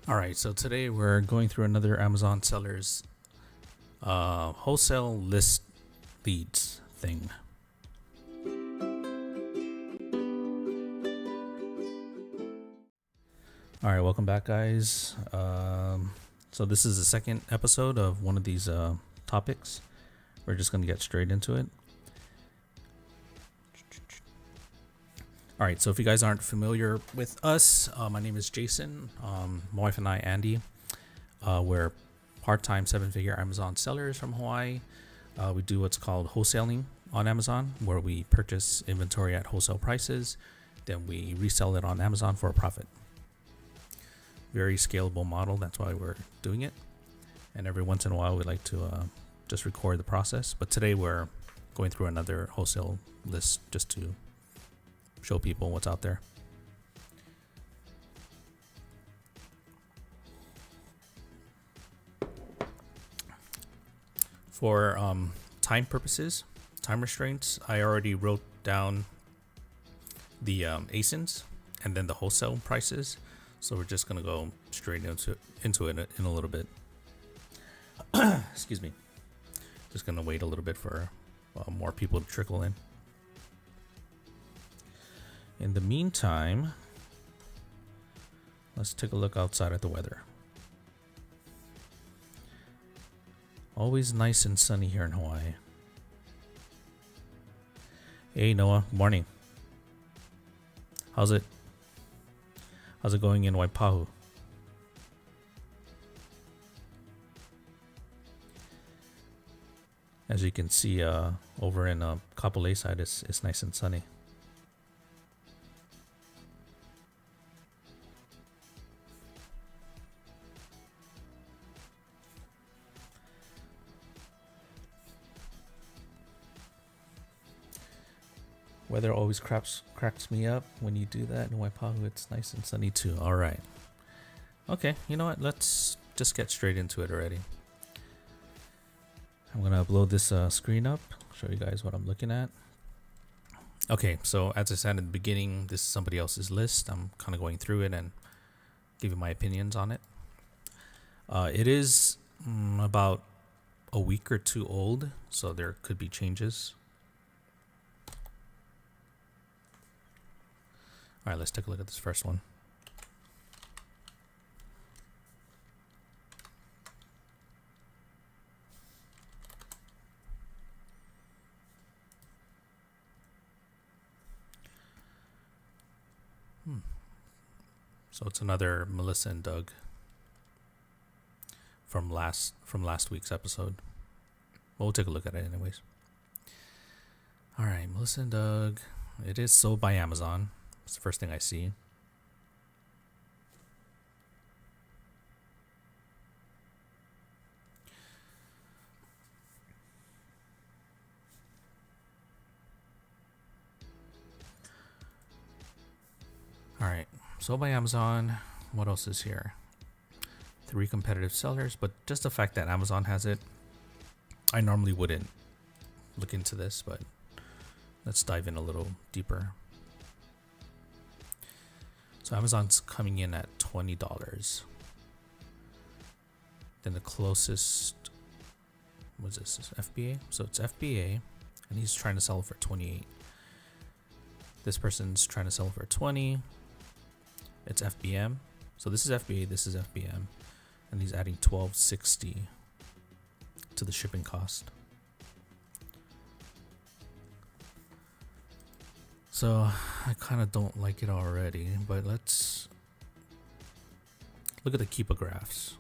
All right, so today we're going through another Amazon sellers wholesale list leads thing. All right, welcome back, guys. So this is the second episode of one of these topics. We're just going to get straight into it. All right, so if you guys aren't familiar with us, my name is Jason. My wife and I, Andy, we're part-time seven-figure Amazon sellers from Hawaii. We do what's called wholesaling on Amazon, where we purchase inventory at wholesale prices, then we resell it on Amazon for a profit. Very scalable model, that's why we're doing it. And every once in a while, we like to just record the process. But today we're going through another wholesale list just to show people what's out there. For time purposes, time restraints, I already wrote down the ASINs and then the wholesale prices. So we're just going to go straight into it in a little bit. Excuse me. Just going to wait a little bit for more people to trickle in. In the meantime, let's take a look outside at the weather. Always nice and sunny here in Hawaii. Hey Noah, morning. How's it going in Waipahu? As you can see, over in Kapolei side, it's nice and sunny. Weather always cracks me up when you do that in Waipahu. It's nice and sunny too. All right. Okay, you know what? Let's just get straight into it already. I'm going to upload this screen up, show you guys what I'm looking at. Okay, so as I said in the beginning, this is somebody else's list. I'm kind of going through it and giving my opinions on it. It is about a week or two old, so there could be changes. All right, let's take a look at this first one. So it's another Melissa and Doug from last week's episode. Well, we'll take a look at it anyways. All right, Melissa and Doug. It is sold by Amazon. It's the first thing I see. All right, sold by Amazon. What else is here? 3 competitive sellers, but just the fact that Amazon has it, I normally wouldn't look into this, but let's dive in a little deeper. So Amazon's coming in at $20. Then the closest, what's this? FBA? So it's FBA, and he's trying to sell it for 28. This person's trying to sell it for 20. It's FBM. So this is FBA, this is FBM, and he's adding $12.60 to the shipping cost. So I kind of don't like it already, but let's look at the Keepa graphs.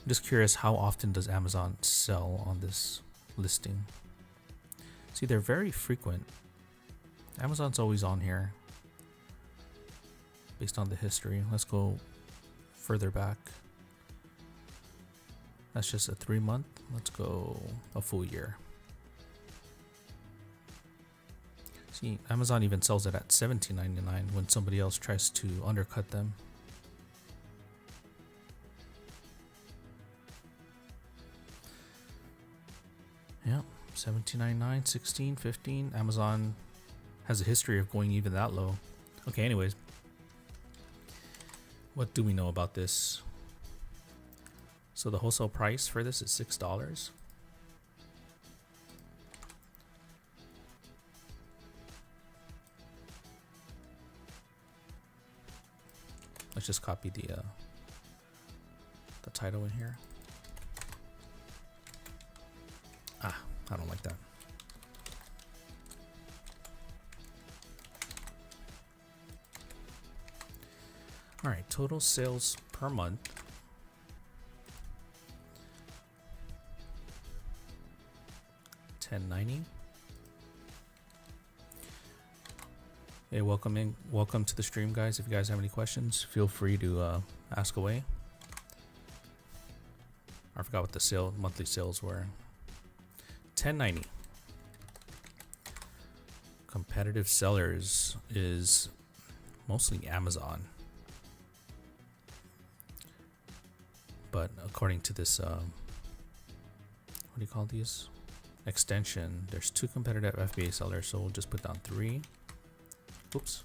I'm just curious, how often does Amazon sell on this listing? See, they're very frequent. Amazon's always on here based on the history. Let's go further back. That's just a 3-month. Let's go a full year. See, Amazon even sells it at $17.99 when somebody else tries to undercut them. Yeah, $17.99, $16, $15. Amazon has a history of going even that low. Okay, anyways. What do we know about this? So the wholesale price for this is $6. Let's just copy the title in here. Ah, I don't like that. All right, total sales per month. $10.90. Hey, welcome to the stream, guys. If you guys have any questions, feel free to ask away. I forgot what the monthly sales were. $10.90. Competitive sellers is mostly Amazon, but according to this, what do you call these? Extension. There's 2 competitive FBA sellers, so we'll just put down 3. Oops.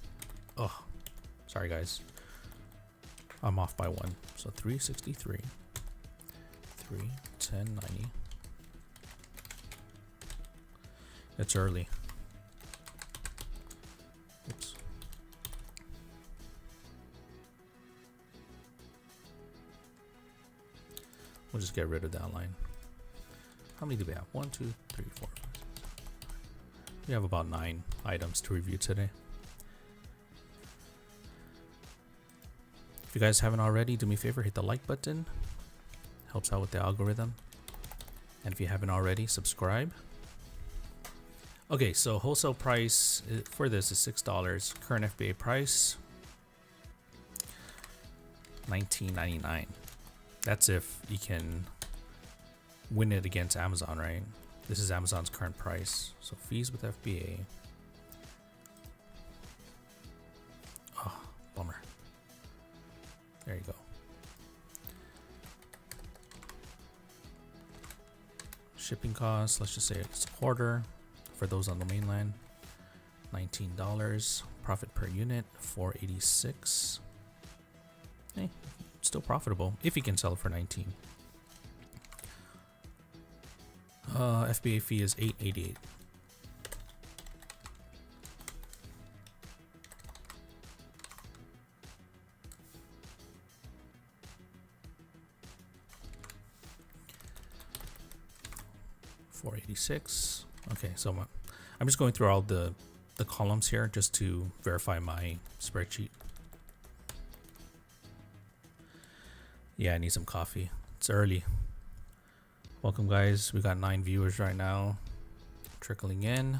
Oh, sorry guys. I'm off by 1. So 363. 1090. It's early. Oops. We'll just get rid of that line. How many do we have? 1, 2, 3, 4, 5, 6, 7. We have about 9 items to review today. If you guys haven't already, do me a favor, hit the like button. Helps out with the algorithm. And if you haven't already, subscribe. Okay, so wholesale price for this is $6. Current FBA price, $19.99. That's if you can win it against Amazon, right? This is Amazon's current price. So fees with FBA. Oh, bummer. There you go. Shipping costs, let's just say it's a quarter for those on the mainland. $19. Profit per unit, $4.86. Hey, still profitable if you can sell it for $19. FBA fee is $8.88. $4.86. Okay, so I'm just going through all the columns here just to verify my spreadsheet. Yeah, I need some coffee. It's early. Welcome, guys. We got 9 viewers right now trickling in.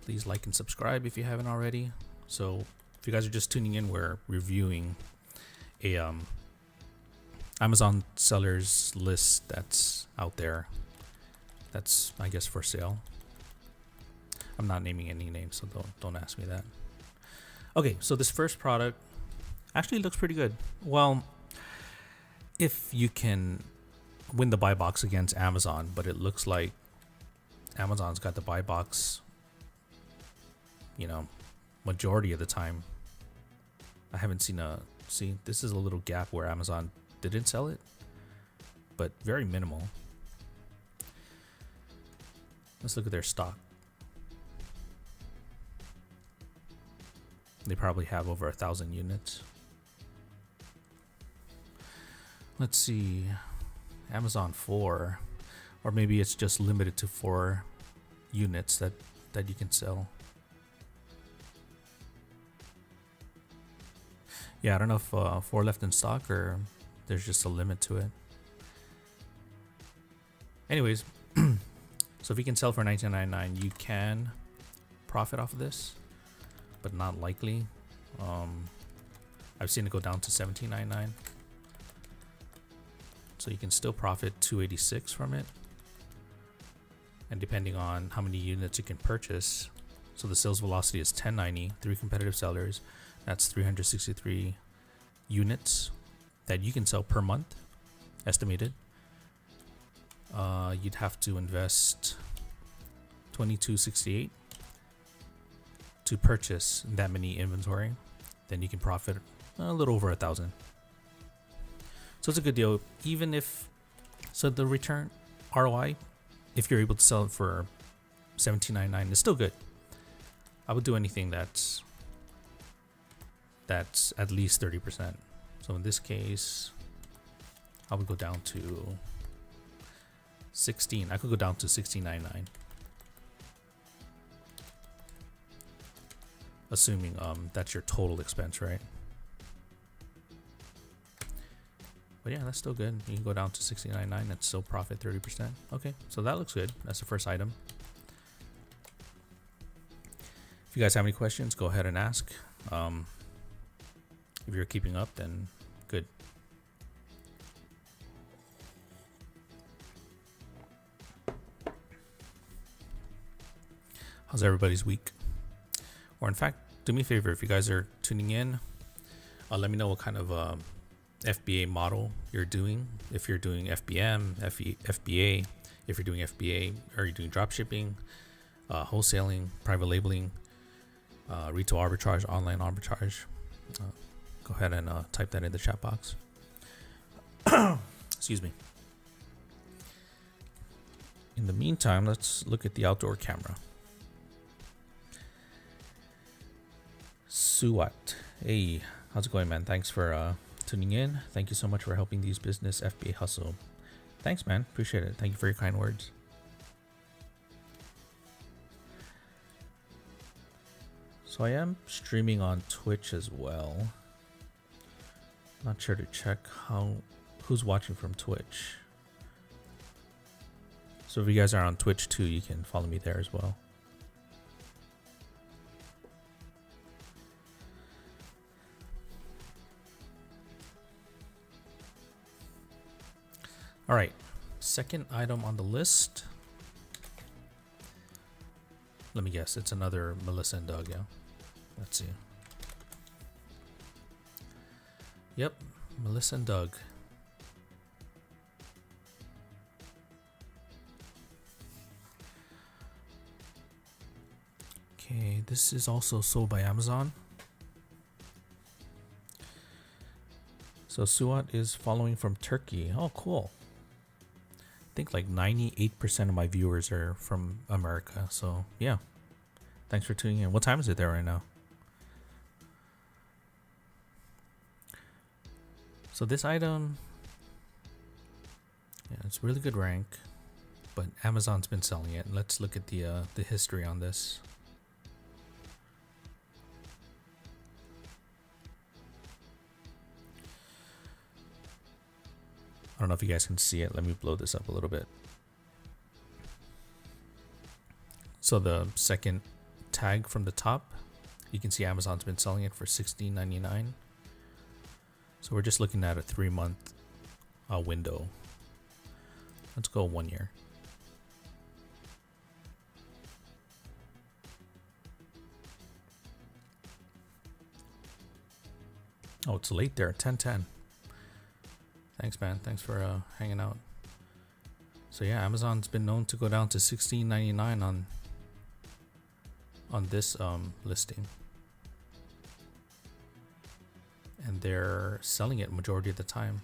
Please like and subscribe if you haven't already. So if you guys are just tuning in, we're reviewing a Amazon sellers list that's out there. That's, I guess, for sale. I'm not naming any names, so don't ask me that. Okay, so this first product actually looks pretty good. Well, if you can win the buy box against Amazon, but it looks like Amazon's got the buy box, you know, majority of the time. I haven't seen see, this is a little gap where Amazon didn't sell it, but very minimal. Let's look at their stock. They probably have over 1,000 units. Let's see, Amazon 4, or maybe it's just limited to 4 units that you can sell. Yeah, I don't know if 4 left in stock or there's just a limit to it. Anyways, so if you can sell for $19.99, you can profit off of this, but not likely. I've seen it go down to $17.99. So you can still profit $2.86 from it. And depending on how many units you can purchase, so the sales velocity is 1090, 3 competitive sellers. That's 363 units that you can sell per month, estimated. You'd have to invest $22.68 to purchase that many inventory. Then you can profit a little over 1,000. So it's a good deal, even if, so the return ROI, if you're able to sell it for $17.99, is still good. I would do anything that's at least 30%. So in this case, I would go down to 16. I could go down to $16.99, assuming that's your total expense, right? But yeah, that's still good. You can go down to $16.99 and still profit 30%. Okay, so that looks good. That's the first item. If you guys have any questions, go ahead and ask. If you're keeping up, then good. How's everybody's week? Or in fact, do me a favor, if you guys are tuning in, let me know what kind of FBA model you're doing. If you're doing FBM, FBA, if you're doing FBA, are you doing drop shipping, wholesaling, private labeling, retail arbitrage, online arbitrage? Go ahead and type that in the chat box. Excuse me. In the meantime, let's look at the outdoor camera. Suat, hey, how's it going, man? Thanks for tuning in. Thank you so much for helping these business FBA hustle. Thanks, man. Appreciate it. Thank you for your kind words. So I am streaming on Twitch as well. Not sure to check who's watching from Twitch. So if you guys are on Twitch too, you can follow me there as well. All right, second item on the list. Let me guess, it's another Melissa and Doug, yeah? Let's see. Yep, Melissa and Doug. Okay, this is also sold by Amazon. So Suat is following from Turkey. Oh, cool. I think like 98% of my viewers are from America. So yeah, thanks for tuning in. What time is it there right now? So this item, yeah, it's really good rank, but Amazon's been selling it. Let's look at the history on this. I don't know if you guys can see it. Let me blow this up a little bit. So the second tag from the top, you can see Amazon's been selling it for $16.99. So we're just looking at a 3-month window. Let's go 1 year. Oh, it's late there, 10:10. Thanks, man. Thanks for hanging out. So yeah, Amazon's been known to go down to $16.99 on this listing, and they're selling it majority of the time.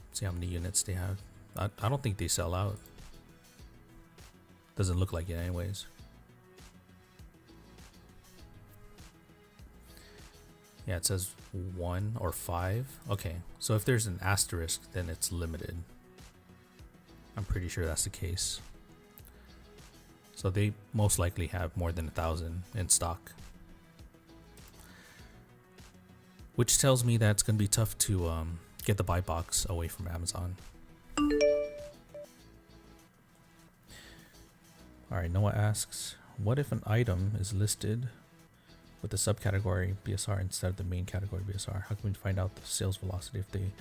Let's see how many units they have. I don't think they sell out. Doesn't look like it anyways. Yeah, it says 1 or 5. Okay, so if there's an asterisk, then it's limited. I'm pretty sure that's the case. So they most likely have more than 1,000 in stock, which tells me that it's going to be tough to get the buy box away from Amazon. All right, Noah asks, what if an item is listed with the subcategory BSR instead of the main category BSR? How can we find out the sales velocity if they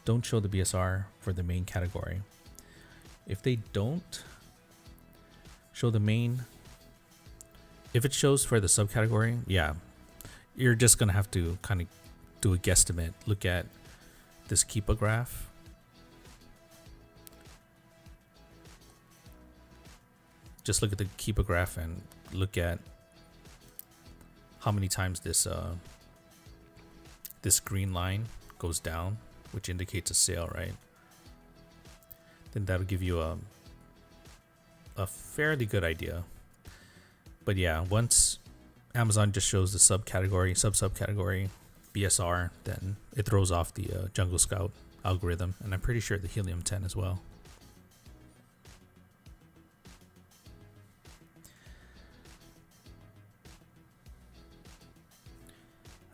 don't show the BSR for the main category? If they don't show the main, if it shows for the subcategory, yeah, you're just gonna have to kind of do a guesstimate. Look at this Keepa graph. Just look at the Keepa graph and look at how many times this this green line goes down, which indicates a sale, right? Then that'll give you a fairly good idea. But yeah, once Amazon just shows the subcategory BSR, then it throws off the Jungle Scout algorithm, and I'm pretty sure the Helium 10 as well.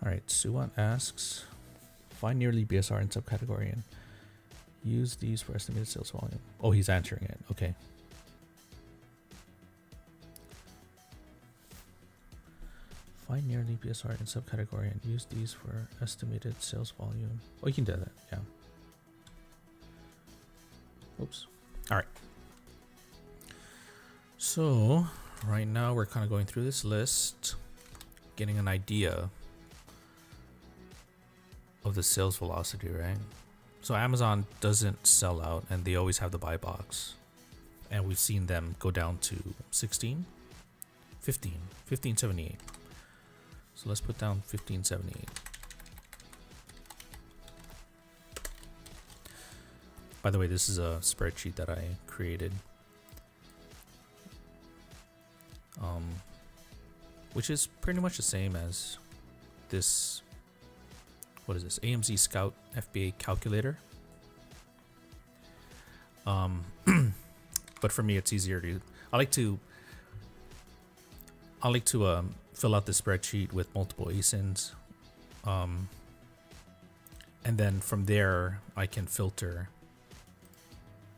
All right, Suwan asks, find nearly BSR in subcategory and use these for estimated sales volume. Oh, he's answering it. Okay. Find nearly BSR in subcategory and use these for estimated sales volume. Oh, you can do that. Yeah. Oops. All right. So right now we're kind of going through this list, getting an idea of the sales velocity, right? So Amazon doesn't sell out and they always have the buy box. And we've seen them go down to 1578. So let's put down 1578. By the way, this is a spreadsheet that I created, which is pretty much the same as this. What is this? AMZ Scout FBA calculator. But for me, it's easier to. I like to fill out the spreadsheet with multiple ASINs, and then from there I can filter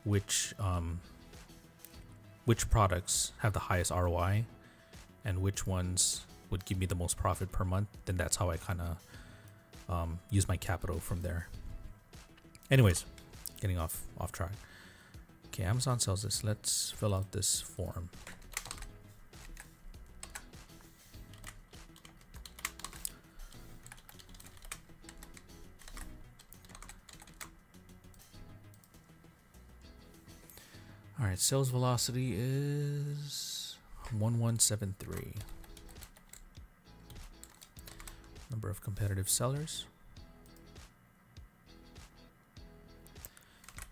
which products have the highest ROI and which ones would give me the most profit per month. Then that's how I kind of use my capital from there. Anyways, getting off track. Okay, Amazon sells this. Let's fill out this form. All right, sales velocity is 1173. Number of competitive sellers.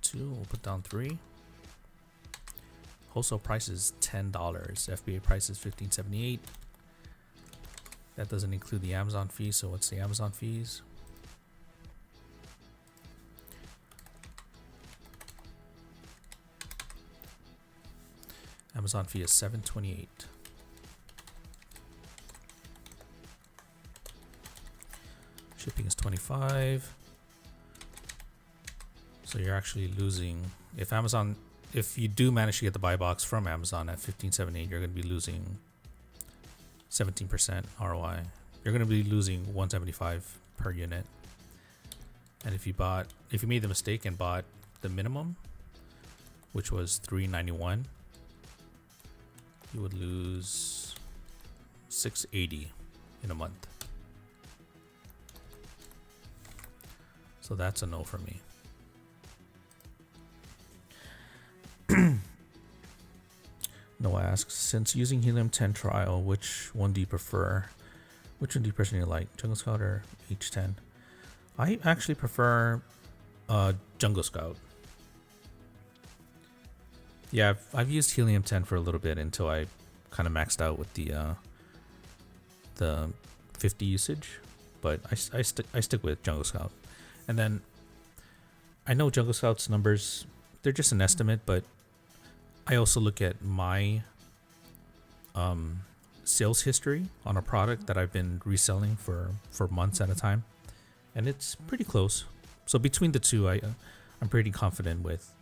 2, we'll put down 3. Wholesale price is $10. FBA price is $15.78. That doesn't include the Amazon fee, so what's the Amazon fees? Amazon fee is $7.28. Shipping is $25. So you're actually losing if you do manage to get the buy box from Amazon at $15.78, you're going to be losing 17% ROI. You're going to be losing $175 per unit. And if you made the mistake and bought the minimum, which was $391, you would lose $680 in a month. So that's a no for me. Noah asks, since using Helium 10 trial, which one do you prefer? Which one do you personally like, Jungle Scout or H10? I actually prefer Jungle Scout. Yeah, I've used Helium 10 for a little bit until I kind of maxed out with the 50 usage, but I stick with Jungle Scout. And then I know Jungle Scout's numbers, they're just an estimate, but I also look at my sales history on a product that I've been reselling for months at a time, and it's pretty close. So between the two, I'm pretty confident with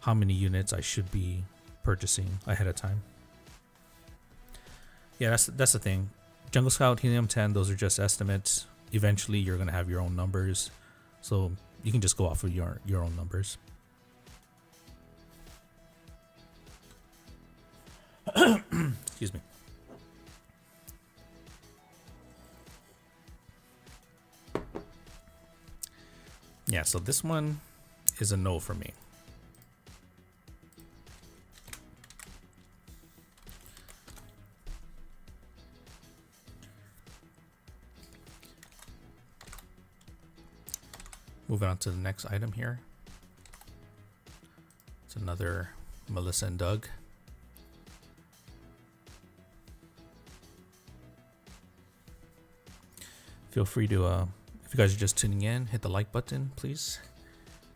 how many units I should be purchasing ahead of time. Yeah, that's the thing. Jungle Scout, Helium 10, those are just estimates. Eventually, you're gonna have your own numbers, so you can just go off of your own numbers. Excuse me. Yeah, so this one is a no for me. Moving on to the next item here. It's another Melissa and Doug. Feel free to, if you guys are just tuning in, hit the like button, please.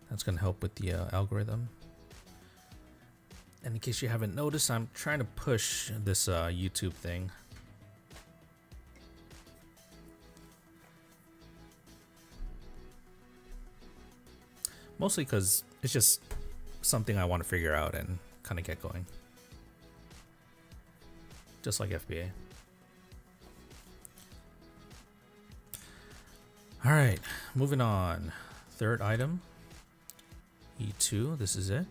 That's going to help with the algorithm. And in case you haven't noticed, I'm trying to push this YouTube thing. Mostly because it's just something I want to figure out and kind of get going. Just like FBA. All right, moving on. Third item, E2. This is it.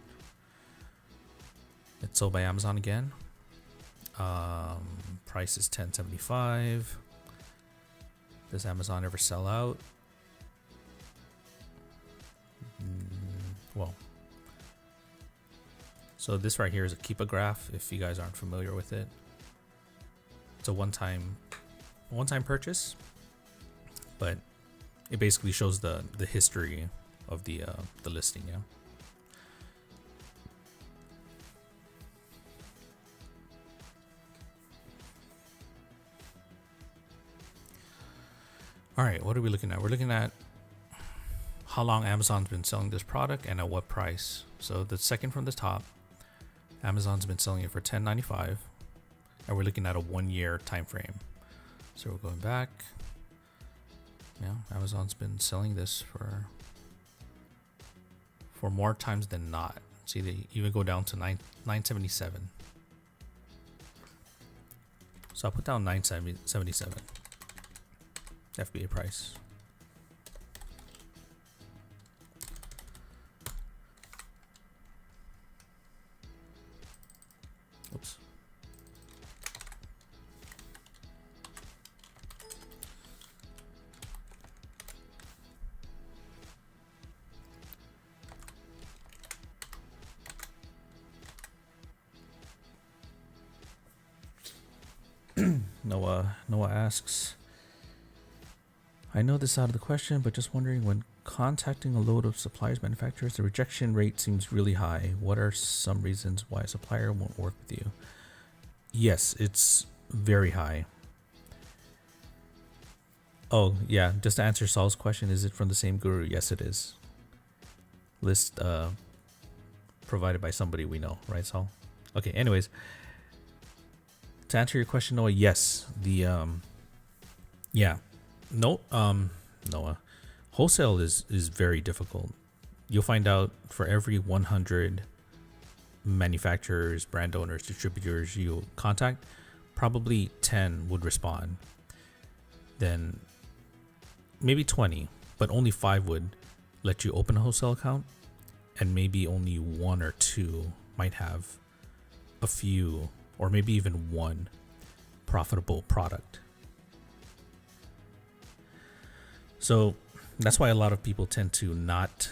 It's sold by Amazon again. Price is $10.75. Does Amazon ever sell out? Well, so this right here is a Keepa graph. If you guys aren't familiar with it, it's a one-time purchase, but it basically shows the history of the listing. Yeah. All right, what are we looking at? We're looking at how long Amazon's been selling this product and at what price. So the second from the top, Amazon's been selling it for $10.95, and we're looking at a 1 year time frame. So we're going back. Yeah, Amazon's been selling this for more times than not. See, they even go down to $9.77. So I'll put down $9.77 FBA price. Oops. Noah asks, I know this is out of the question, but just wondering, when contacting a load of suppliers, manufacturers, the rejection rate seems really high. What are some reasons why a supplier won't work with you? Yes, it's very high. Oh, yeah, just to answer Saul's question, is it from the same guru? Yes, it is. List provided by somebody we know, right, Saul? Okay, anyways, to answer your question, Noah, yes. Noah, wholesale is very difficult. You'll find out for every 100 manufacturers, brand owners, distributors you contact, probably 10 would respond. Then maybe 20, but only 5 would let you open a wholesale account, and maybe only 1 or 2 might have a few or maybe even one profitable product. So that's why a lot of people tend to not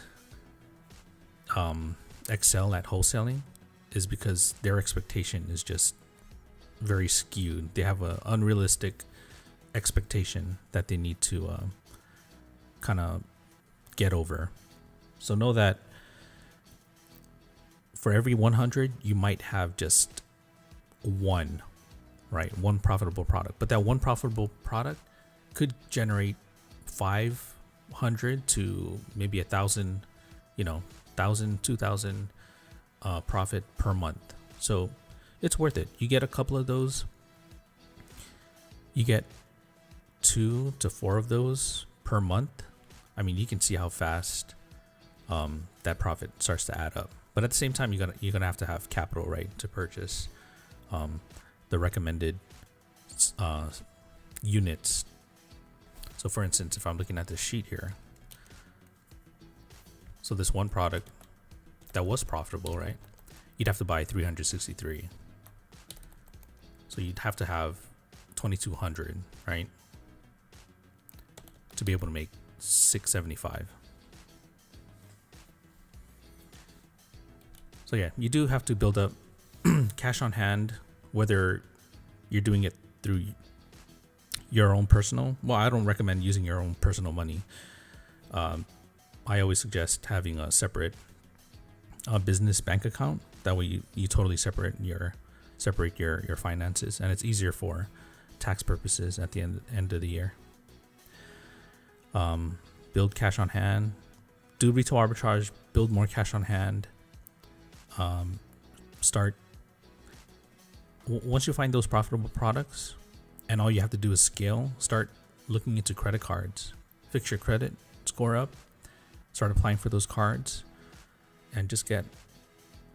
excel at wholesaling, is because their expectation is just very skewed. They have an unrealistic expectation that they need to kind of get over. So know that for every 100, you might have just one profitable product, but that one profitable product could generate 500 to maybe 1,000, 1,000, 2,000 profit per month. So it's worth it. You get a couple of those, you get 2 to 4 of those per month. I mean, you can see how fast that profit starts to add up. But at the same time, you're gonna have to have capital, right, to purchase the recommended units. So for instance, if I'm looking at this sheet here, so this one product that was profitable, right, you'd have to buy 363. So you'd have to have 2,200, right, to be able to make 675. So yeah, you do have to build up cash on hand, whether you're doing it through your own personal. Well, I don't recommend using your own personal money. I always suggest having a separate business bank account. That way you totally separate your finances, and it's easier for tax purposes at the end of the year. Build cash on hand, do retail arbitrage, build more cash on hand. Once you find those profitable products and all you have to do is scale, start looking into credit cards. Fix your credit score up, start applying for those cards, and just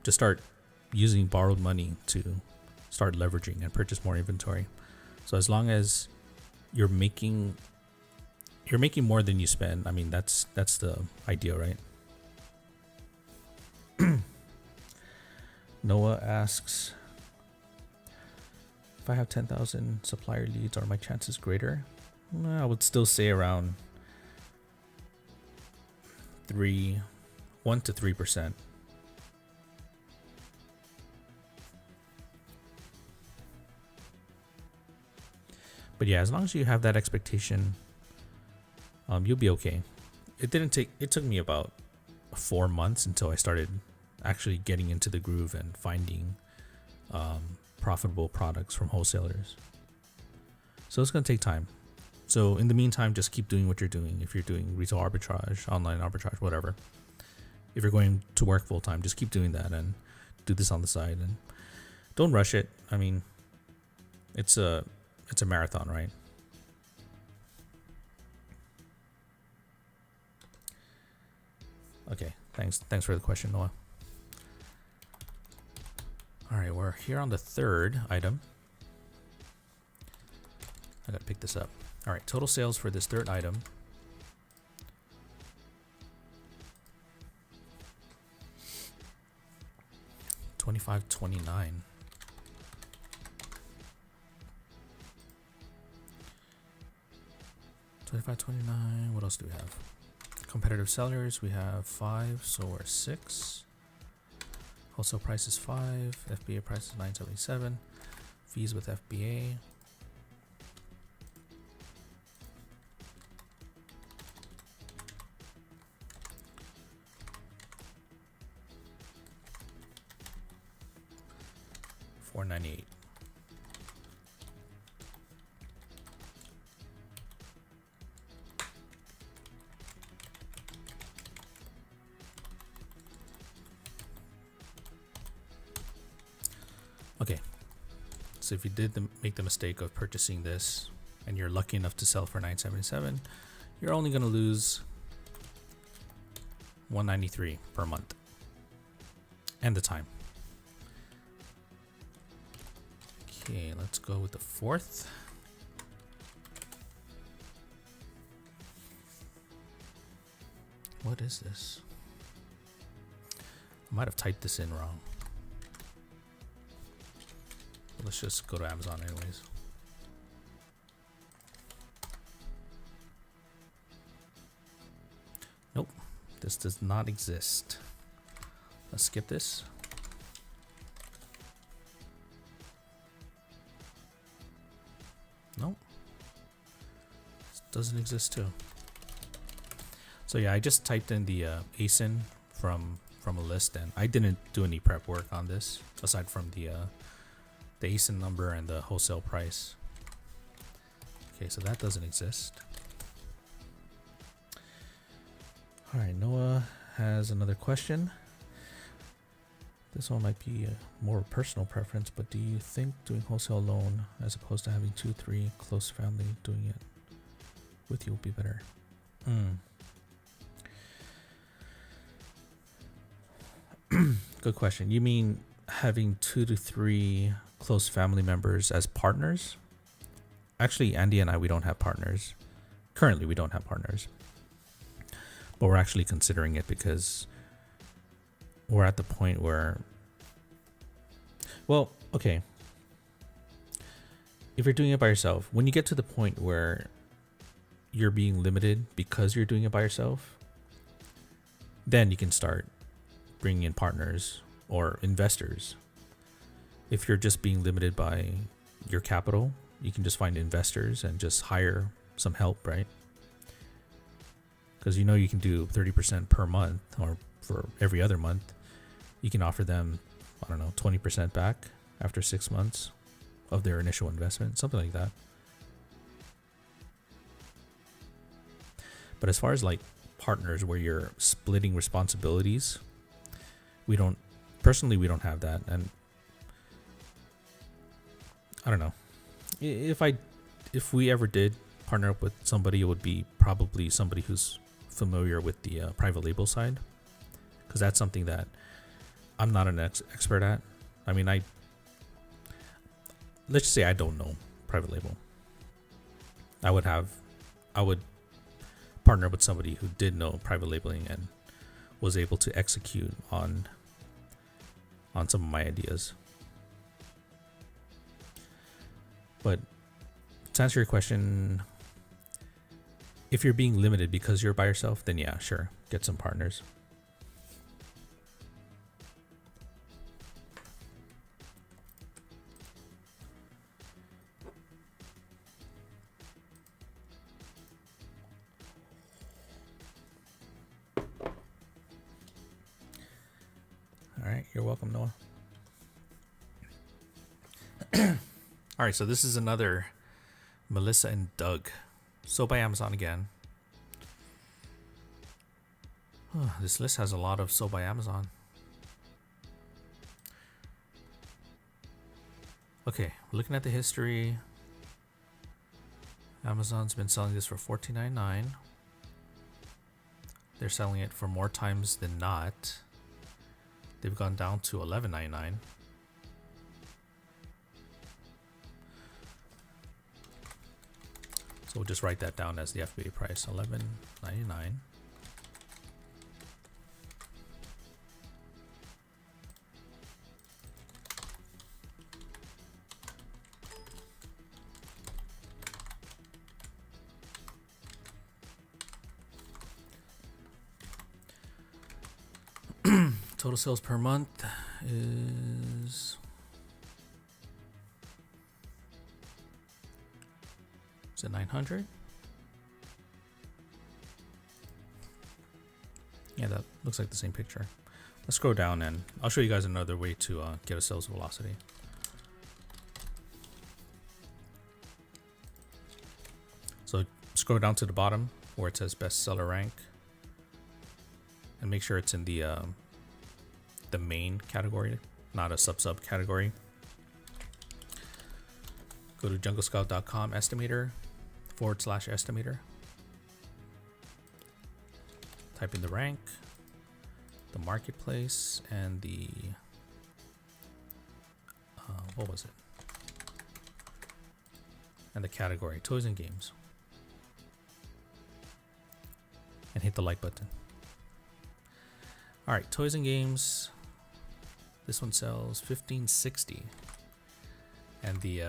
start using borrowed money to start leveraging and purchase more inventory. So as long as you're making more than you spend, I mean, that's the idea, right? Noah asks, if I have 10,000 supplier leads, are my chances greater? I would still say around 1 to 3%. But yeah, as long as you have that expectation, you'll be okay. It took me about 4 months until I started actually getting into the groove and finding profitable products from wholesalers. So it's going to take time. So in the meantime, just keep doing what you're doing. If you're doing retail arbitrage, online arbitrage, whatever. If you're going to work full time, just keep doing that and do this on the side, and don't rush it. I mean, it's a marathon, right? Okay, thanks for the question, Noah. All right, we're here on the third item. I gotta pick this up. All right, total sales for this third item. $25.29. $25.29. What else do we have? Competitive sellers, we have 5, so we're 6. Wholesale price is 5. FBA price is $9.77. Fees with FBA. $4.98. Okay, so if you did make the mistake of purchasing this and you're lucky enough to sell for $9.77, you're only going to lose $193 per month and the time. Okay, let's go with the fourth. What is this? I might have typed this in wrong. Let's just go to Amazon anyways. Nope, this does not exist. Let's skip this. Nope, this doesn't exist too. So yeah, I just typed in the ASIN from a list, and I didn't do any prep work on this aside from the ASIN number and the wholesale price. Okay, so that doesn't exist. All right, Noah has another question. This one might be a more personal preference, but do you think doing wholesale alone as opposed to having 2-3 close family doing it with you will be better? Good question. You mean having 2 to 3 close family members as partners? Actually, Andy and I, we don't have partners. Currently, we don't have partners. But we're actually considering it because we're at the point where, well, okay. If you're doing it by yourself, when you get to the point where you're being limited because you're doing it by yourself, then you can start bringing in partners or investors. If you're just being limited by your capital, you can just find investors and just hire some help, right? because you know you can do 30% per month, or for every other month. You can offer them, I don't know, 20% back after 6 months of their initial investment, something like that. But as far as like partners where you're splitting responsibilities, we don't have that. And I don't know, if we ever did partner up with somebody, it would be probably somebody who's familiar with the private label side, because that's something that I'm not an expert at. I mean, let's just say I don't know private label. I would partner with somebody who did know private labeling and was able to execute on some of my ideas. But to answer your question, if you're being limited because you're by yourself, then yeah, sure, get some partners. All right, you're welcome, Noah. All right, so this is another Melissa and Doug. Sold by Amazon again. This list has a lot of sold by Amazon. Okay, looking at the history, Amazon's been selling this for $14.99. They're selling it for more times than not. They've gone down to $11.99. So we'll just write that down as the FBA price, $11.99. Total sales per month is it 900? Yeah, that looks like the same picture. Let's scroll down and I'll show you guys another way to get a sales velocity. So scroll down to the bottom where it says bestseller rank, and make sure it's in the main category, not a sub category. Go to junglescout.com estimator /estimator. Type in the rank, the marketplace, and the what was it? And the category, toys and games. And hit the like button. All right, toys and games. This one sells $15.60, and the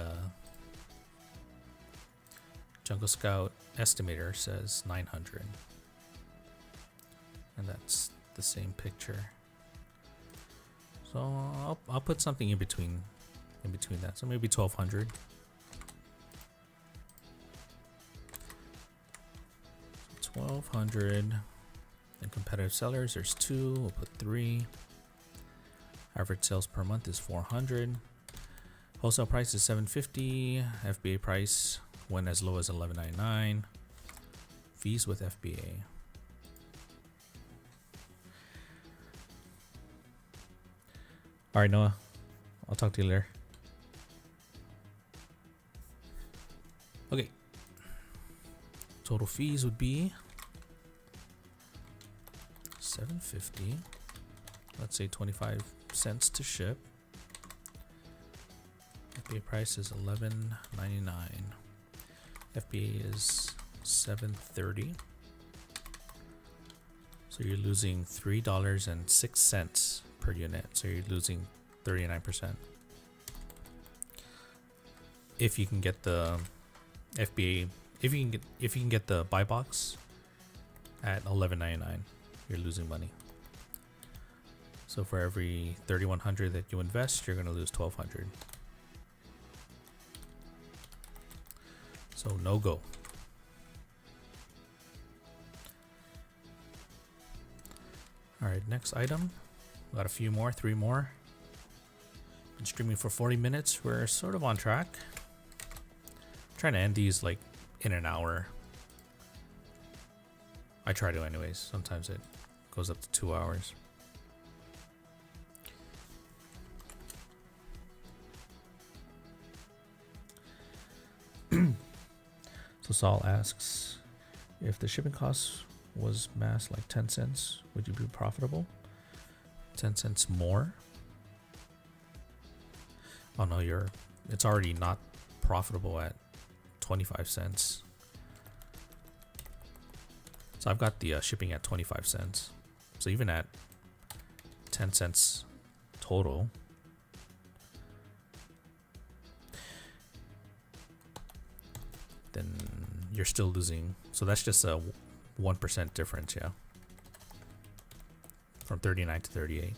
Jungle Scout estimator says 900, and that's the same picture. So I'll put something in between that. So maybe 1200. And competitive sellers, there's 2. We'll put 3. Average sales per month is 400. Wholesale price is $7.50. FBA price went as low as $11.99. Fees with FBA. All right, Noah, I'll talk to you later. Okay. Total fees would be $7.50. Let's say 25 cents to ship. FBA price is $11.99. FBA is $7.30. So you're losing $3.06 per unit. So you're losing 39%. If you can get the FBA, if you can get the buy box at $11.99, you're losing money. So for every $3,100 that you invest, you're going to lose $1,200. So no go. All right, next item. Got a few more, 3 more. Been streaming for 40 minutes. We're sort of on track. Trying to end these like in an hour. I try to anyways. Sometimes it goes up to 2 hours. So Saul asks, if the shipping cost was mass like 10 cents, would you be profitable? 10 cents more? Oh no, it's already not profitable at 25 cents. So I've got the shipping at 25 cents. So even at 10 cents total, then you're still losing. So that's just a 1% difference, yeah. From 39 to 38.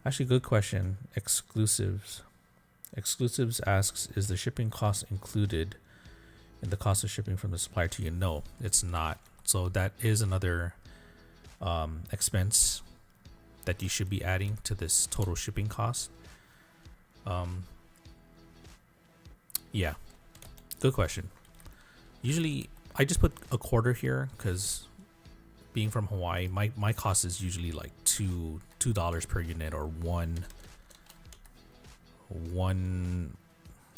Actually, good question. Exclusives asks, is the shipping cost included in the cost of shipping from the supplier to you? No, it's not. So that is another expense that you should be adding to this total shipping cost. Yeah, good question. Usually I just put a quarter here because being from Hawaii, my cost is usually like $2 per unit, or one.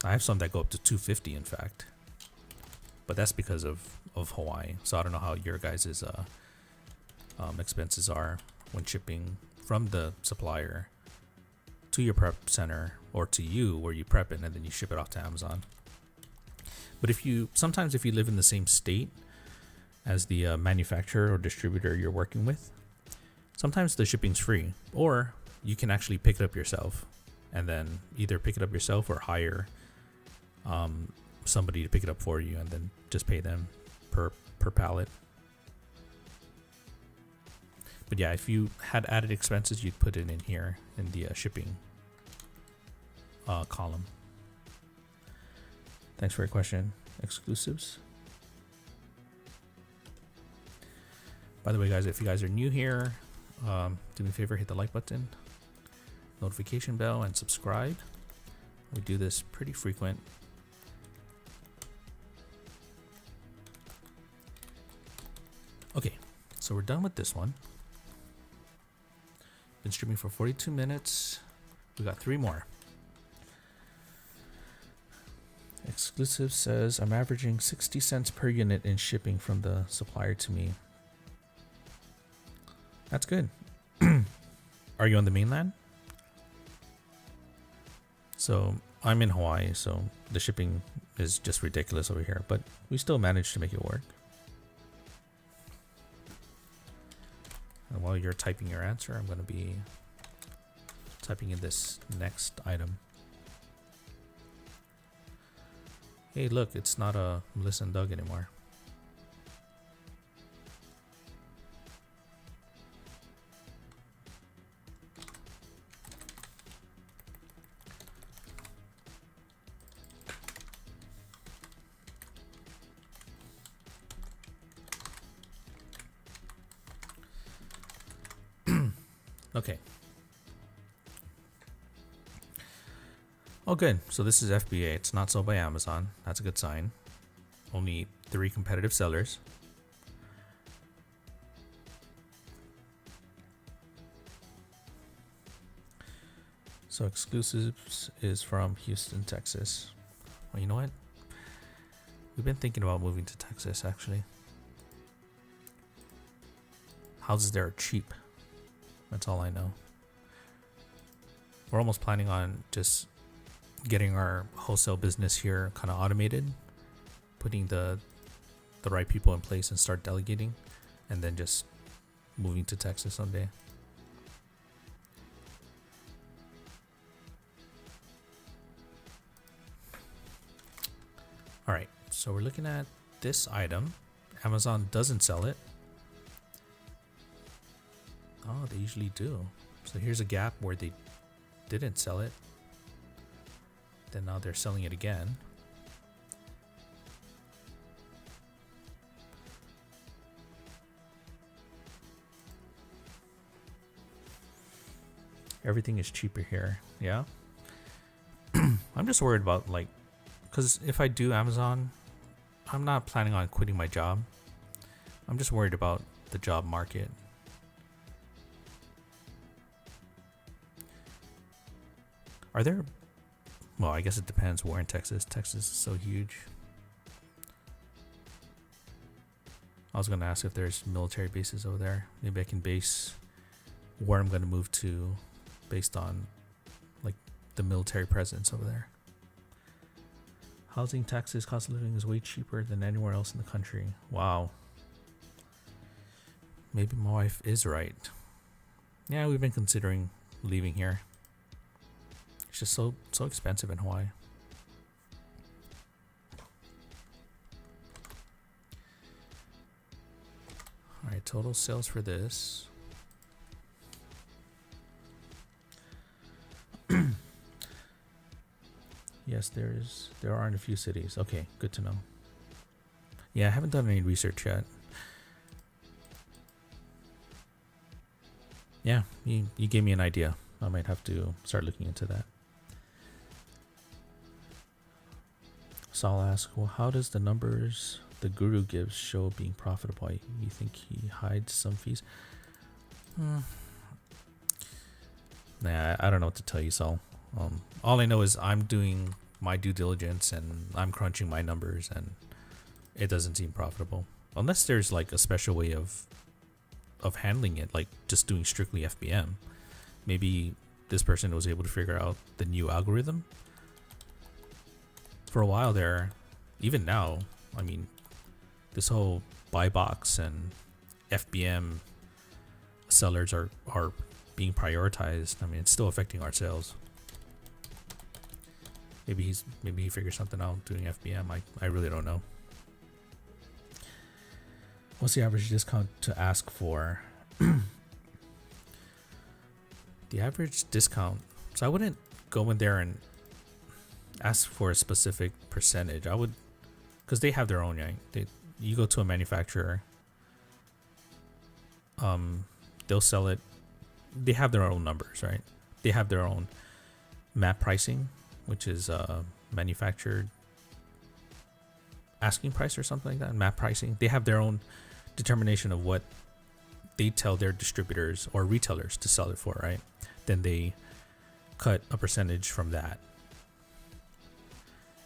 I have some that go up to $2.50 in fact, but that's because of Hawaii. So I don't know how your guys' expenses are when shipping from the supplier to your prep center or to you where you prep it and then you ship it off to Amazon. But sometimes if you live in the same state as the manufacturer or distributor you're working with, sometimes the shipping's free, or you can actually pick it up yourself and then either pick it up yourself or hire somebody to pick it up for you and then just pay them per pallet. But yeah, if you had added expenses, you'd put it in here in the shipping column. Thanks for your question. Exclusives. By the way, guys, if you guys are new here, do me a favor, hit the like button, notification bell, and subscribe. We do this pretty frequent. Okay, so we're done with this one. Been streaming for 42 minutes. We got 3 more. Exclusive says, I'm averaging 60 cents per unit in shipping from the supplier to me. That's good. Are you on the mainland? So I'm in Hawaii, so the shipping is just ridiculous over here, but we still managed to make it work. And while you're typing your answer, I'm going to be typing in this next item. Hey, look, it's not a Melissa and Doug anymore. Okay. Oh, good. So this is FBA. It's not sold by Amazon. That's a good sign. Only 3 competitive sellers. So exclusives is from Houston, Texas. Well, you know what? We've been thinking about moving to Texas, actually. Houses there are cheap. That's all I know. We're almost planning on just getting our wholesale business here kind of automated, putting the right people in place and start delegating, and then just moving to Texas someday. All right, so we're looking at this item. Amazon doesn't sell it. Oh, they usually do. So here's a gap where they didn't sell it. Then now they're selling it again. Everything is cheaper here. Yeah. I'm just worried about like, because if I do Amazon, I'm not planning on quitting my job. I'm just worried about the job market. Are there, well, I guess it depends where in Texas. Texas is so huge. I was going to ask if there's military bases over there. Maybe I can base where I'm going to move to based on like the military presence over there. Housing, taxes, cost of living is way cheaper than anywhere else in the country. Wow. Maybe my wife is right. Yeah, we've been considering leaving here. It's just so expensive in Hawaii. All right, total sales for this. Yes, there are in a few cities. Okay, good to know. Yeah, I haven't done any research yet. Yeah, you gave me an idea. I might have to start looking into that. Saul asks, well, how does the numbers the guru gives show being profitable? You think he hides some fees? Nah, I don't know what to tell you, Saul. All I know is I'm doing my due diligence and I'm crunching my numbers and it doesn't seem profitable. Unless there's like a special way of handling it, like just doing strictly FBM. Maybe this person was able to figure out the new algorithm. For a while there, even now, I mean, this whole buy box and FBM sellers are being prioritized. I mean, it's still affecting our sales. Maybe he figures something out doing FBM. I really don't know. What's the average discount to ask for? The average discount. So I wouldn't go in there and ask for a specific percentage. I would, because they have their own. Right? You go to a manufacturer. They'll sell it. They have their own numbers, right? They have their own map pricing, which is manufactured asking price or something like that. Map pricing. They have their own determination of what they tell their distributors or retailers to sell it for, right? Then they cut a percentage from that.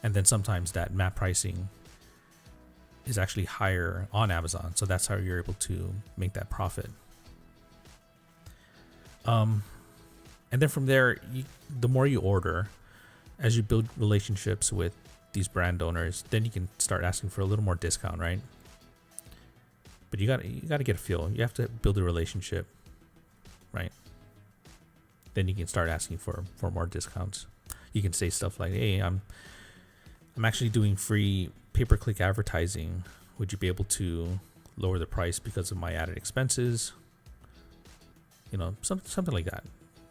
And then sometimes that map pricing is actually higher on Amazon. So that's how you're able to make that profit. And then from there, the more you order, as you build relationships with these brand owners, then you can start asking for a little more discount, right? But you got to get a feel. You have to build a relationship, right? Then you can start asking for more discounts. You can say stuff like, "Hey, I'm actually doing free pay-per-click advertising. Would you be able to lower the price because of my added expenses?" You know, something like that.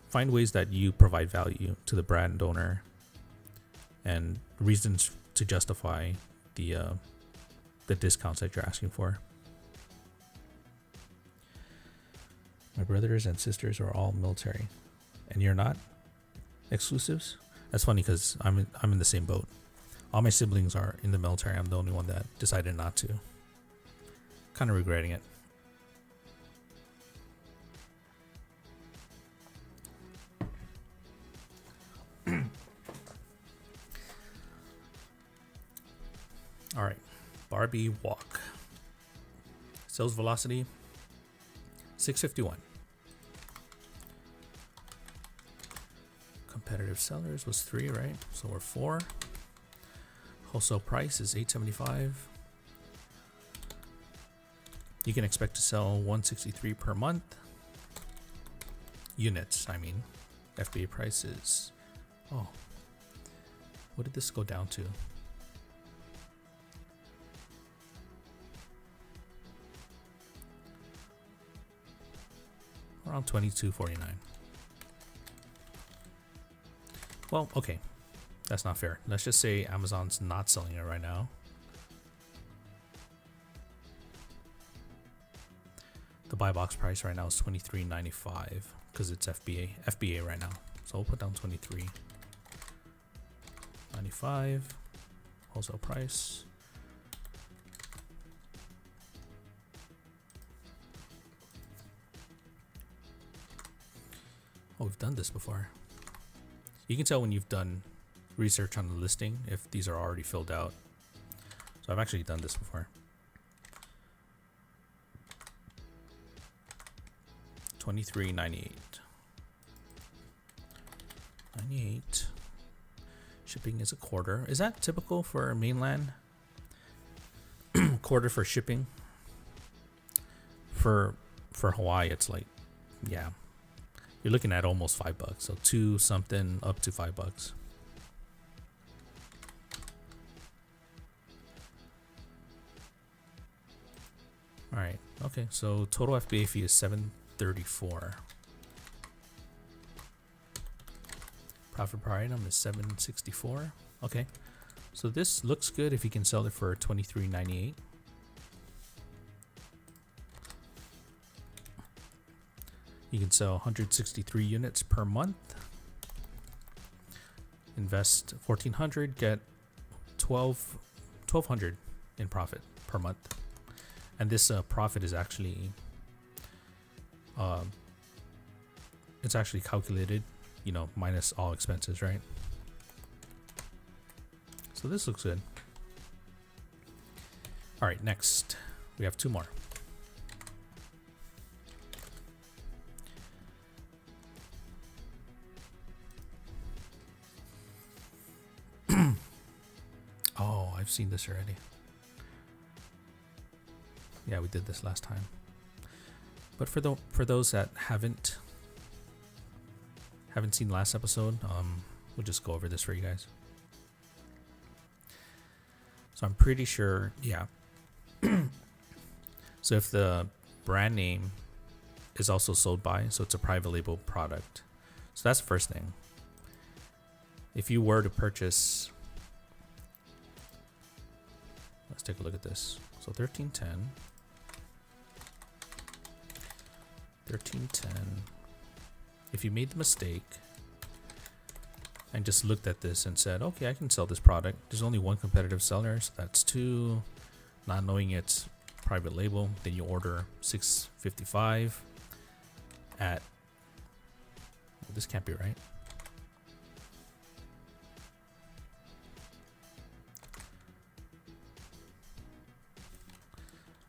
Find ways that you provide value to the brand owner and reasons to justify the discounts that you're asking for. My brothers and sisters are all military, and you're not? Exclusives? That's funny because I'm in the same boat. All my siblings are in the military. I'm the only one that decided not to. Kind of regretting it. All right, Barbie walk. Sales velocity 651. Competitive sellers was 3, right? So we're 4. Wholesale price is $875. You can expect to sell 163 per month. Units, I mean. FBA price is, oh, what did this go down to? Around $22.49. Well, okay, that's not fair. Let's just say Amazon's not selling it right now. The buy box price right now is $23.95. because it's FBA right now. So we'll put down 23.95 wholesale price. Oh, we've done this before. You can tell when you've done research on the listing if these are already filled out. So I've actually done this before. 23.98. 98. Shipping is a quarter. Is that typical for mainland? Quarter for shipping. For Hawaii, it's like, yeah, you're looking at almost $5. So 2 something up to $5. All right. Okay. So total FBA fee is $7.34. Profit per item is $7.64. Okay. So this looks good if you can sell it for $23.98. You can sell 163 units per month. Invest $1,400, get $1,200 in profit per month. And this profit is actually, it's actually calculated, you know, minus all expenses, right? So this looks good. All right, next we have 2 more. Oh, I've seen this already. Yeah, we did this last time. But for those that haven't seen last episode, we'll just go over this for you guys. So I'm pretty sure, yeah. So if the brand name is also sold by, so it's a private label product. So that's the first thing. If you were to purchase, let's take a look at this. So 1310. If you made the mistake and just looked at this and said, okay, I can sell this product. There's only one competitive seller, so that's 2. Not knowing it's private label, then you order $6.55 at, well, this can't be right.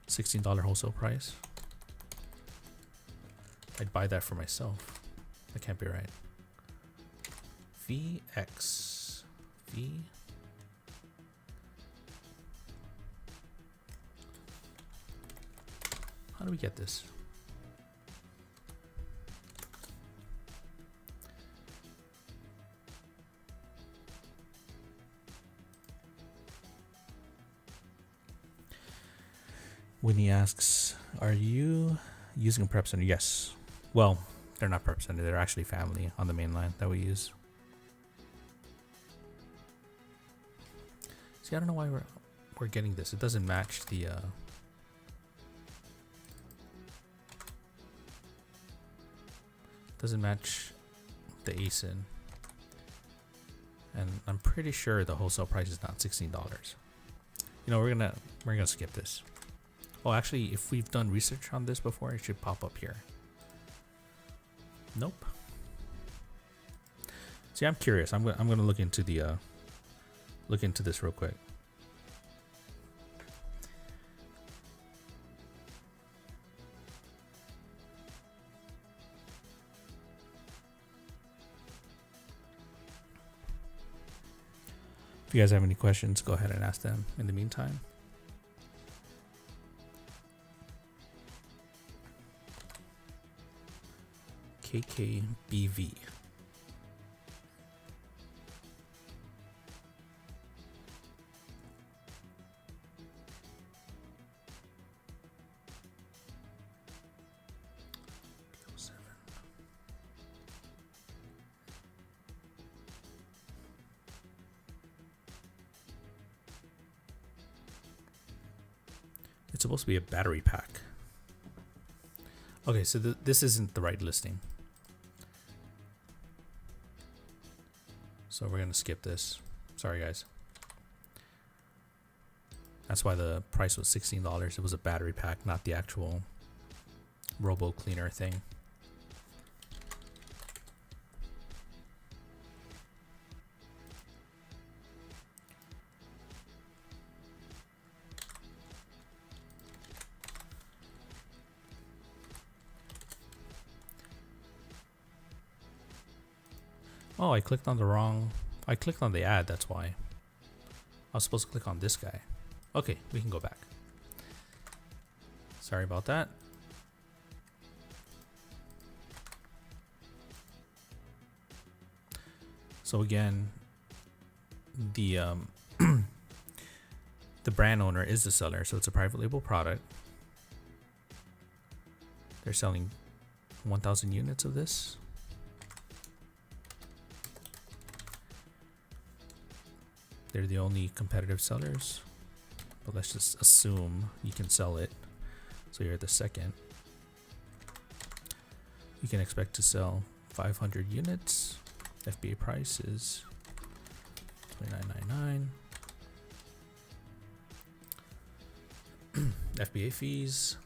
$16 wholesale price. I'd buy that for myself. That can't be right. VX. V. How do we get this? Winnie asks, are you using a prep center? Yes. Well, they're not prep center. They're actually family on the main line that we use. See, I don't know why we're getting this. It doesn't match the doesn't match the ASIN. And I'm pretty sure the wholesale price is not $16. You know, we're gonna skip this. Oh, actually, if we've done research on this before, it should pop up here. Nope. See, I'm curious. I'm gonna look into the look into this real quick. If you guys have any questions, go ahead and ask them in the meantime. KKBV. It's supposed to be a battery pack. Okay, so this isn't the right listing. So we're gonna skip this. Sorry guys. That's why the price was $16. It was a battery pack, not the actual robo cleaner thing. Oh, I clicked on the ad, that's why. I was supposed to click on this guy. Okay, we can go back. Sorry about that. So again, the the brand owner is the seller, so it's a private label product. They're selling 1,000 units of this. They're the only competitive sellers, but let's just assume you can sell it. So you're the second. You can expect to sell 500 units. FBA price is $29.99. FBA fees.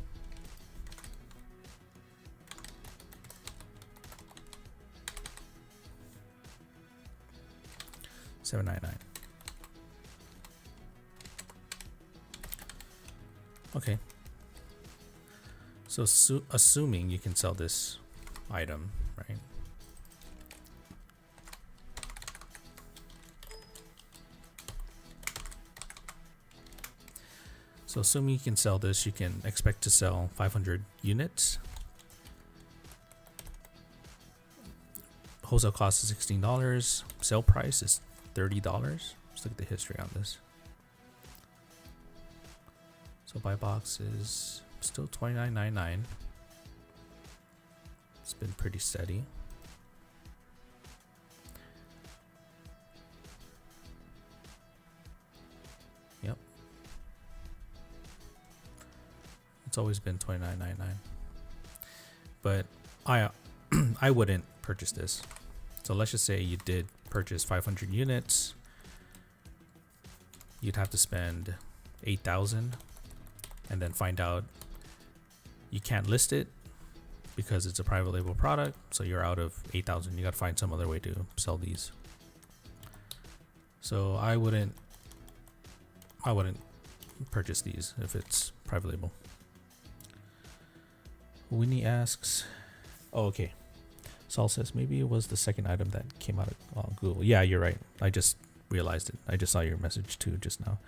$7.99. Okay. So assuming you can sell this item, right? So assuming you can sell this, you can expect to sell 500 units. Wholesale cost is $16. Sale price is $30. Let's look at the history on this. So buy box is still $29.99. It's been pretty steady. Yep. It's always been $29.99. But I wouldn't purchase this. So let's just say you did purchase 500 units. You'd have to spend $8,000 and then find out you can't list it because it's a private label product. So you're out of $8,000. You got to find some other way to sell these. So I wouldn't purchase these if it's private label. Winnie asks, oh, okay. Saul says maybe it was the second item that came out of Google. Yeah, you're right. I just realized it. I just saw your message too just now.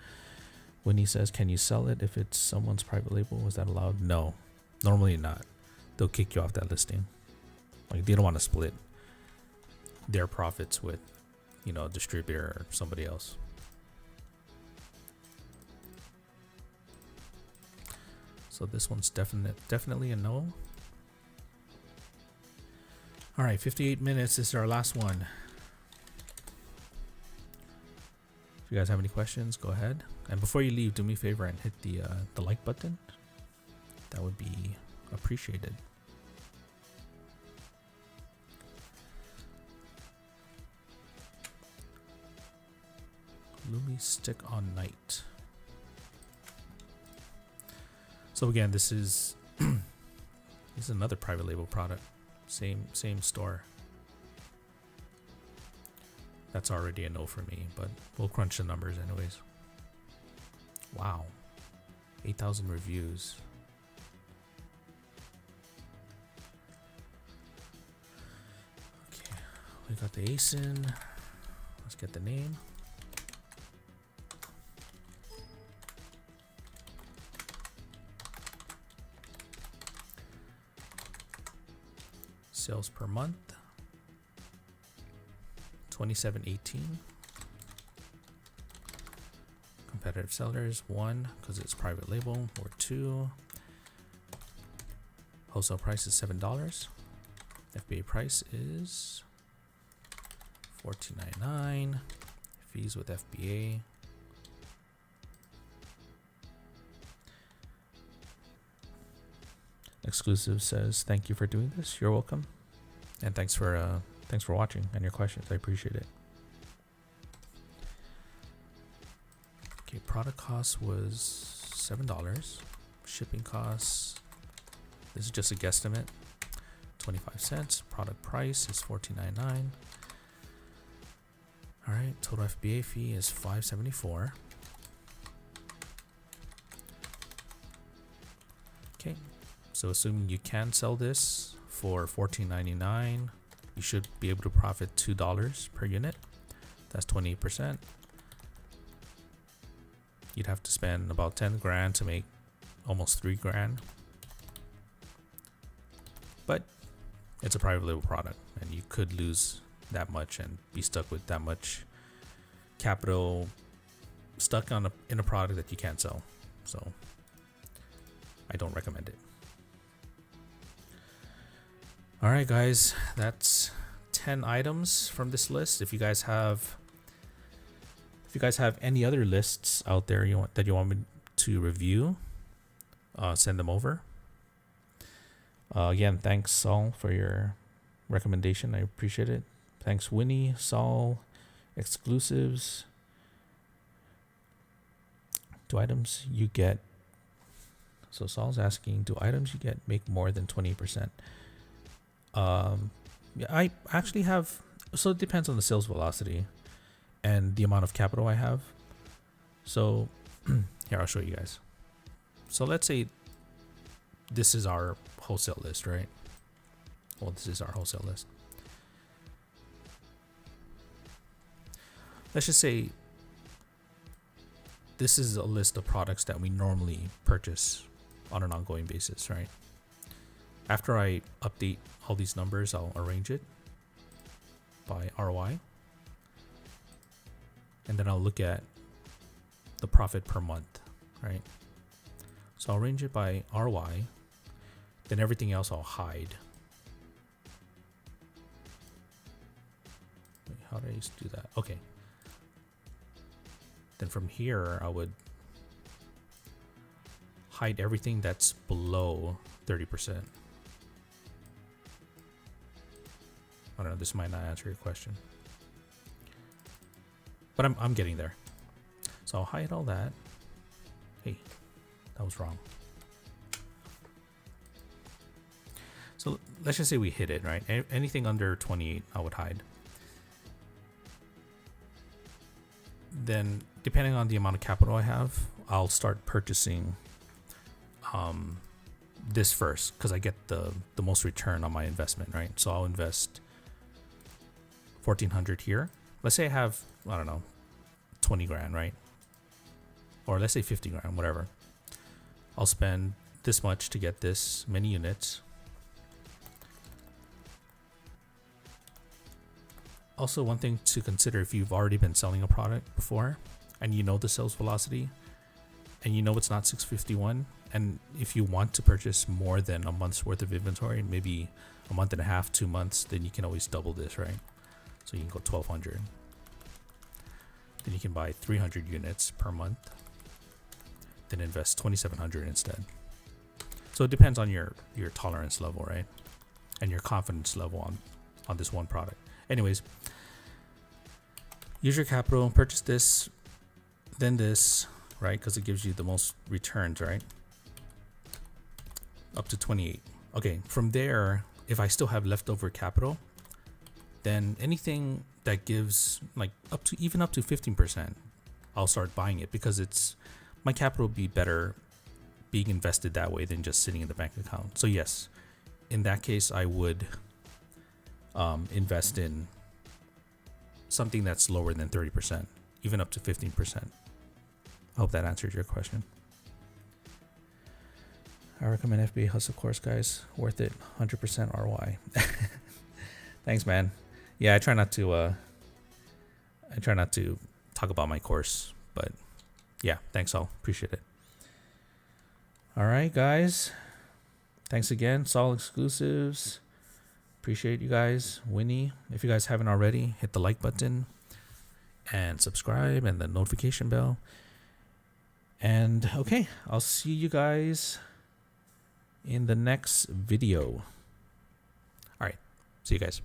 Winnie says, can you sell it if it's someone's private label? Was that allowed? No, normally not. They'll kick you off that listing. Like they don't want to split their profits with, you know, a distributor or somebody else. So this one's definitely a no. All right, 58 minutes. This is our last one. If you guys have any questions, go ahead. And before you leave, do me a favor and hit the like button. That would be appreciated. Lumi Stick on Night. So again, this is this is another private label product. Same store. That's already a no for me, but we'll crunch the numbers anyways. Wow. 8,000 reviews. Okay, we got the ASIN. Let's get the name. Sales per month. 2718. Competitive sellers, 1 because it's private label, or 2. Wholesale price is $7. FBA price is $14.99. Fees with FBA. Exclusive says, thank you for doing this. You're welcome. And thanks for watching and your questions. I appreciate it. Okay, product cost was $7. Shipping costs, this is just a guesstimate, 25 cents. Product price is $14.99. All right, total FBA fee is $5.74. Okay, so assuming you can sell this for $14.99, you should be able to profit $2 per unit. That's 28%. You'd have to spend about 10 grand to make almost 3 grand. But it's a private label product, and you could lose that much and be stuck with that much capital stuck on in a product that you can't sell. So I don't recommend it. All right, guys, that's 10 items from this list. If you guys have any other lists out there that you want me to review, send them over. Again, thanks Saul for your recommendation. I appreciate it. Thanks Winnie, Saul, exclusives. Do items you get? So Saul's asking, do items you get make more than 20%? Yeah, I actually have. So it depends on the sales velocity and the amount of capital I have. So here, I'll show you guys. So let's say this is our wholesale list, right? Well, this is our wholesale list. Let's just say this is a list of products that we normally purchase on an ongoing basis, right? After I update all these numbers, I'll arrange it by ROI. And then I'll look at the profit per month, right? So I'll arrange it by ROI. Then everything else I'll hide. Wait, how did I used to do that? Okay. Then from here, I would hide everything that's below 30%. I don't know, this might not answer your question, but I'm getting there. So I'll hide all that. Hey, that was wrong. So let's just say we hit it, right? Anything under 28, I would hide. Then depending on the amount of capital I have, I'll start purchasing this first, because I get the most return on my investment, right? So I'll invest 1,400 here. Let's say I have, I don't know, 20 grand, right? Or let's say 50 grand, whatever. I'll spend this much to get this many units. Also, one thing to consider, if you've already been selling a product before and you know the sales velocity and you know it's not 651, and if you want to purchase more than a month's worth of inventory, maybe a month and a half, 2 months, then you can always double this, right? So you can go 1,200. Then you can buy 300 units per month, then invest 2,700 instead. So it depends on your tolerance level, right? And your confidence level on this one product. Anyways, use your capital, purchase this, then this, right? Because it gives you the most returns, right? Up to 28. Okay, from there, if I still have leftover capital, then anything that gives like even up to 15%, I'll start buying it, because my capital will be better being invested that way than just sitting in the bank account. So yes, in that case, I would invest in something that's lower than 30%, even up to 15%. I hope that answered your question. I recommend FBA Hustle course, guys. Worth it. 100% ROI. Thanks, man. Yeah, I try not to talk about my course, but yeah, thanks all. Appreciate it. All right, guys. Thanks again. Saul exclusives. Appreciate you guys. Winnie, if you guys haven't already, hit the like button and subscribe and the notification bell. And okay, I'll see you guys in the next video. All right, see you guys.